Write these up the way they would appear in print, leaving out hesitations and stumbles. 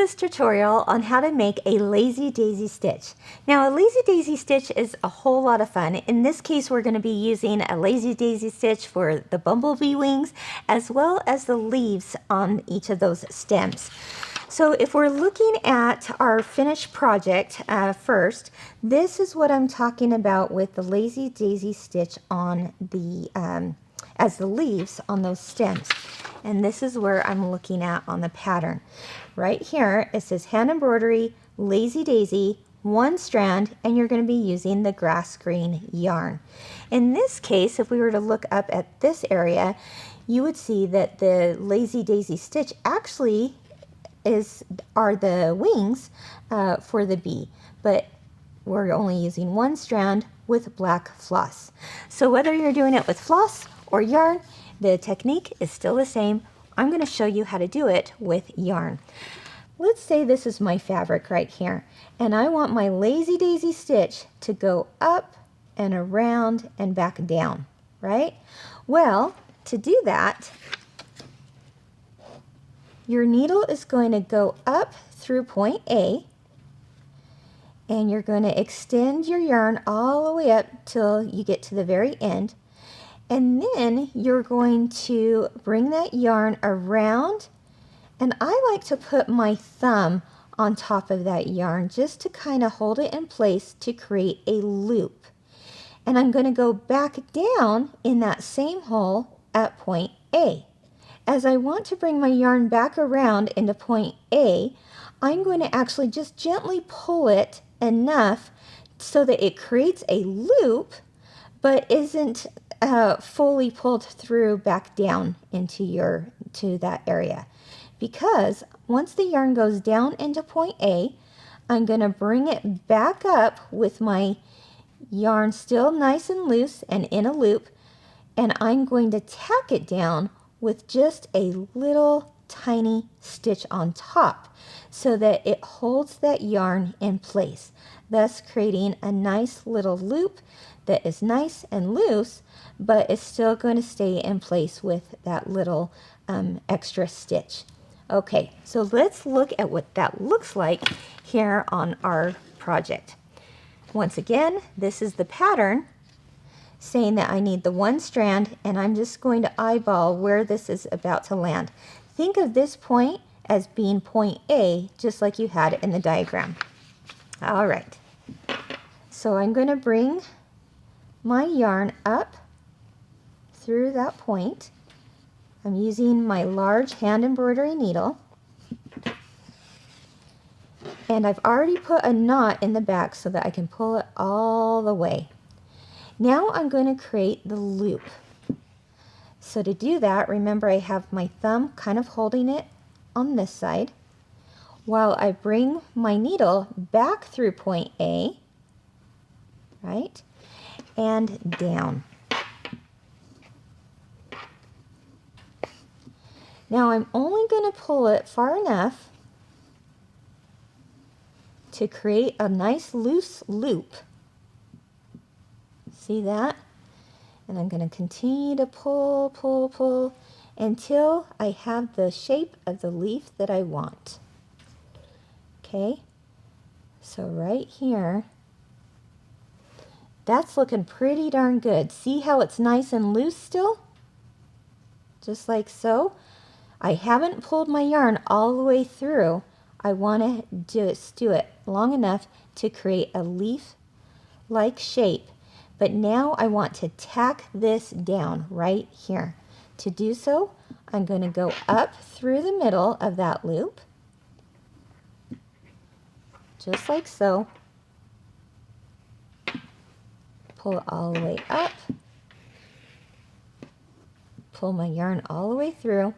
this tutorial on how to make a lazy daisy stitch. Now a lazy daisy stitch is a whole lot of fun. In this case we're going to be using a lazy daisy stitch for the bumblebee wings as well as the leaves on each of those stems. So if we're looking at our finished project first, this is what I'm talking about with the lazy daisy stitch on the as the leaves on those stems. And this is where I'm looking at on the pattern. Right here it says hand embroidery, lazy daisy, 1 strand, and you're going to be using the grass green yarn. In this case, if we were to look up at this area, you would see that the lazy daisy stitch actually are the wings for the bee, but we're only using 1 strand with black floss. So whether you're doing it with floss or yarn, the technique is still the same. I'm going to show you how to do it with yarn. Let's say this is my fabric right here, and I want my lazy daisy stitch to go up and around and back down, right? Well, to do that, your needle is going to go up through point A, and you're going to extend your yarn all the way up till you get to the very end. And then you're going to bring that yarn around, and I like to put my thumb on top of that yarn just to kind of hold it in place to create a loop. And I'm going to go back down in that same hole at point A. As I want to bring my yarn back around into point A, I'm going to actually just gently pull it enough so that it creates a loop but isn't fully pulled through back down into that area. Because once the yarn goes down into point A, I'm going to bring it back up with my yarn still nice and loose and in a loop, and I'm going to tack it down with just a little tiny stitch on top so that it holds that yarn in place, thus creating a nice little loop that is nice and loose, but is still going to stay in place with that little extra stitch. Okay, so let's look at what that looks like here on our project. Once again, this is the pattern saying that I need the 1 strand, and I'm just going to eyeball where this is about to land. Think of this point as being point A, just like you had in the diagram. All right, so I'm going to bring my yarn up through that point. I'm using my large hand embroidery needle, and I've already put a knot in the back so that I can pull it all the way. Now I'm going to create the loop. So to do that, remember I have my thumb kind of holding it on this side while I bring my needle back through point A, right, and down. Now I'm only going to pull it far enough to create a nice loose loop. See that? And I'm going to continue to pull, pull, pull until I have the shape of the leaf that I want. Okay, so right here, that's looking pretty darn good. See how it's nice and loose still? Just like so. I haven't pulled my yarn all the way through. I want to just do it long enough to create a leaf-like shape. But now I want to tack this down right here. To do so, I'm going to go up through the middle of that loop, just like so. Pull it all the way up. Pull my yarn all the way through.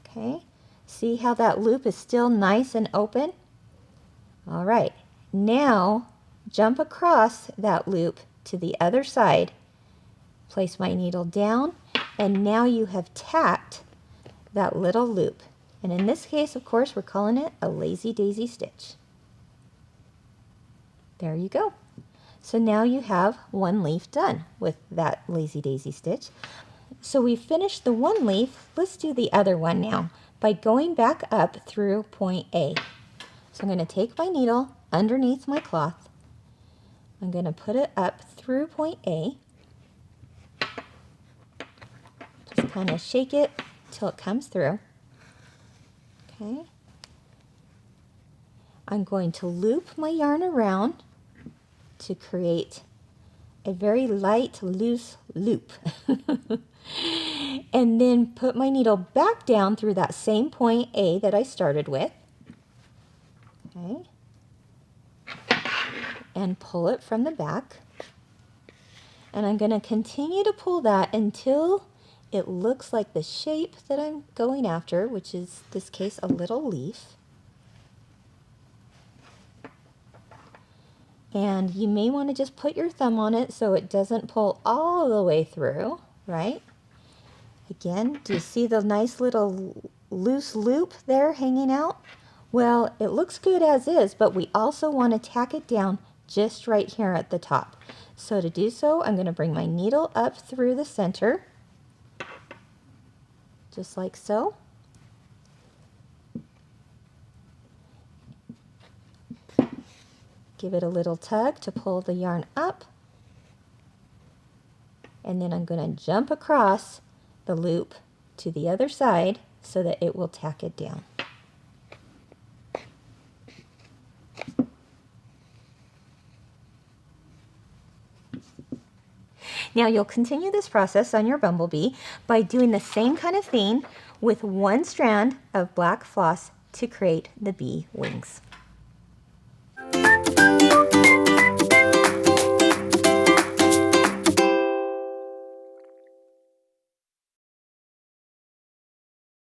Okay, see how that loop is still nice and open? All right, now jump across that loop to the other side, place my needle down, and now you have tacked that little loop. And in this case, of course, we're calling it a lazy daisy stitch. There you go. So now you have 1 leaf done with that lazy daisy stitch. So we finished the 1 leaf. Let's do the other one now. by going back up through point A. So I'm going to take my needle underneath my cloth. I'm going to put it up through point A. Just kind of shake it till it comes through. Okay. I'm going to loop my yarn around to create a very light, loose loop. And then put my needle back down through that same point A that I started with. Okay. And pull it from the back. And I'm going to continue to pull that until it looks like the shape that I'm going after, which is, in this case, a little leaf. And you may want to just put your thumb on it so it doesn't pull all the way through, right? Again, do you see the nice little loose loop there hanging out? Well, it looks good as is, but we also want to tack it down just right here at the top. So to do so, I'm going to bring my needle up through the center, just like so. Give it a little tug to pull the yarn up. And then I'm going to jump across the loop to the other side so that it will tack it down. Now you'll continue this process on your bumblebee by doing the same kind of thing with one strand of black floss to create the bee wings.